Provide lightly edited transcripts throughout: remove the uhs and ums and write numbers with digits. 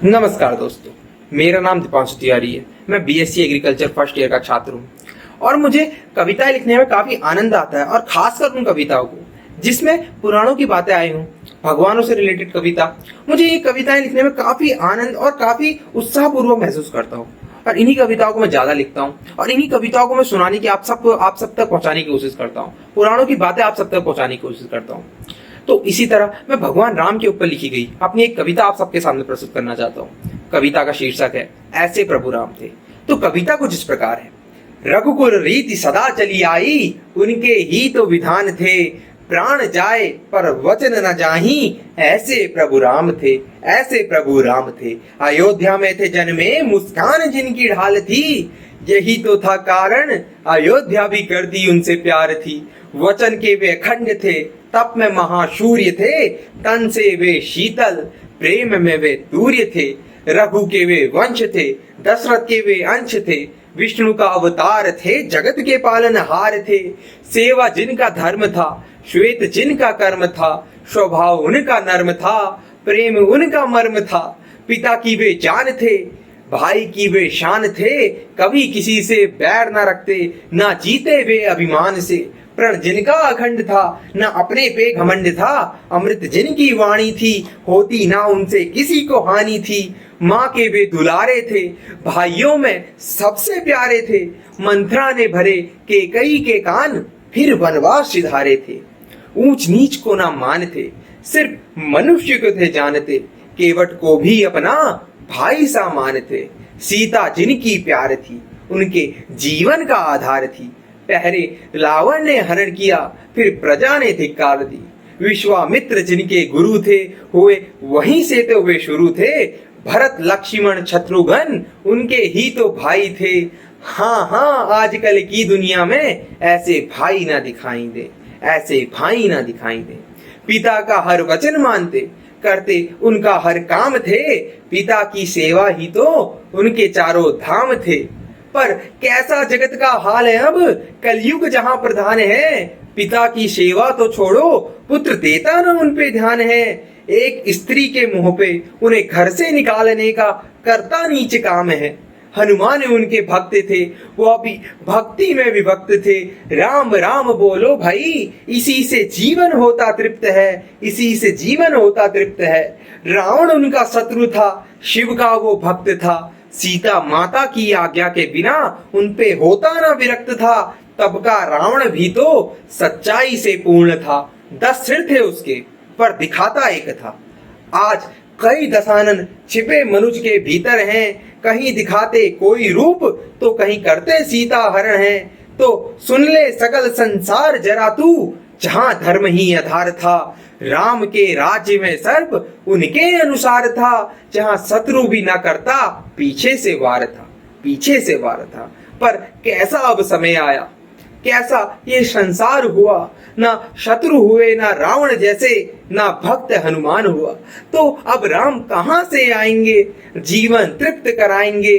नमस्कार दोस्तों, मेरा नाम दीपांशु तिवारी है। मैं बीएससी एग्रीकल्चर फर्स्ट ईयर का छात्र हूँ और मुझे कविताएं लिखने में काफी आनंद आता है, और खासकर उन कविताओं को जिसमें पुराणों की बातें आई हों, भगवानों से रिलेटेड कविता। मुझे ये कविताएं लिखने में काफी आनंद और काफी उत्साहपूर्वक महसूस करता हूँ, और इन्हीं कविताओं को मैं ज्यादा लिखता हूँ और इन्हीं कविताओं को मैं सुनाने की आप सब तक पहुंचाने की कोशिश करता हूँ। पुराणों की बातें आप सब तक पहुंचाने की कोशिश करता हूँ। तो इसी तरह मैं भगवान राम के ऊपर लिखी गई अपनी एक कविता आप सबके सामने प्रस्तुत करना चाहता हूँ। कविता का शीर्षक है ऐसे प्रभु राम थे। तो कविता कुछ इस प्रकार है। रघुकुल रीति सदा चली आई, उनके ही तो विधान थे। प्राण जाए पर वचन न जाही, ऐसे प्रभु राम थे, ऐसे प्रभु राम थे। अयोध्या में थे जन्मे, मुस्कान जिनकी ढाल थी। यही तो था कारण, अयोध्या भी कर दी उनसे प्यार थी। वचन के वे अखंड थे, तप में महाशूर्य थे। तन से वे शीतल, प्रेम में वे तूर्य थे। रघु के वे वंश थे, दशरथ के वे अंश थे। विष्णु का अवतार थे, जगत के पालनहार थे। सेवा जिनका धर्म था, श्वेत जिनका कर्म था। स्वभाव उनका नर्म था, प्रेम उनका मर्म था। पिता की वे जान थे, भाई की वे शान थे। कभी किसी से बैर न रखते, ना जीते वे अभिमान से। प्रण जिनका अखंड था, न अपने पे घमंड था। अमृत जिनकी वाणी थी, होती ना उनसे किसी को हानि थी। माँ के वे दुलारे थे, भाइयों में सबसे प्यारे थे। मंत्रा ने भरे केकई के कान, फिर वनवास सिधारे थे। ऊंच नीच को ना मानते, सिर्फ मनुष्य को थे जानते। केवट को भी अपना भाई सा मानते। सीता जिनकी प्यार थी, उनके जीवन का आधार थी। पहले रावण ने हरण किया, फिर प्रजा ने धिक्कार दी। विश्वामित्र जिनके गुरु थे, हुए वहीं से तो वे शुरू थे। भरत लक्ष्मण शत्रुघ्न उनके ही तो भाई थे। हाँ हाँ, आजकल की दुनिया में ऐसे भाई ना दिखाई दे, ऐसे भाई ना दिखाई दे। पिता का हर वचन मानते, करते उनका हर काम थे। पिता की सेवा ही तो उनके चारों धाम थे। पर कैसा जगत का हाल है अब, कलयुग जहां प्रधान है। पिता की सेवा तो छोड़ो, पुत्र देता न उन पे ध्यान है। एक स्त्री के मुंह पे उन्हें घर से निकालने का करता नीच काम है। हनुमान उनके भक्त थे, वो भी भक्ति में विभक्त थे। राम राम बोलो भाई, इसी से जीवन होता तृप्त है, इसी से जीवन होता तृप्त है। रावण उनका शत्रु था, शिव का वो भक्त था। सीता माता की आज्ञा के बिना उन पे होता ना विरक्त था। तब का रावण भी तो सच्चाई से पूर्ण था। 10 सिर थे उसके, पर दिखाता एक था। आज कई दशानन छिपे मनुज के भीतर हैं। कहीं दिखाते कोई रूप, तो कहीं करते सीता हरण है। तो सुन ले सकल संसार जरा तू, जहां धर्म ही आधार था। राम के राज्य में सर्प उनके अनुसार था। जहां शत्रु भी ना करता, पीछे से वार था, पीछे से वार था। पर कैसा अब समय आया, कैसा ये संसार हुआ। ना शत्रु हुए, ना रावण जैसे, ना भक्त हनुमान हुआ। तो अब राम कहां से आएंगे, जीवन तृप्त कराएंगे।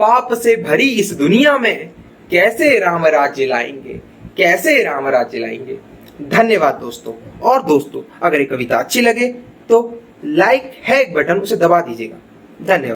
पाप से भरी इस दुनिया में कैसे राम राज्य लाएंगे, कैसे राम राज्य लाएंगे। धन्यवाद दोस्तों। और दोस्तों, अगर ये कविता अच्छी लगे तो लाइक है एक बटन, उसे दबा दीजिएगा। धन्यवाद।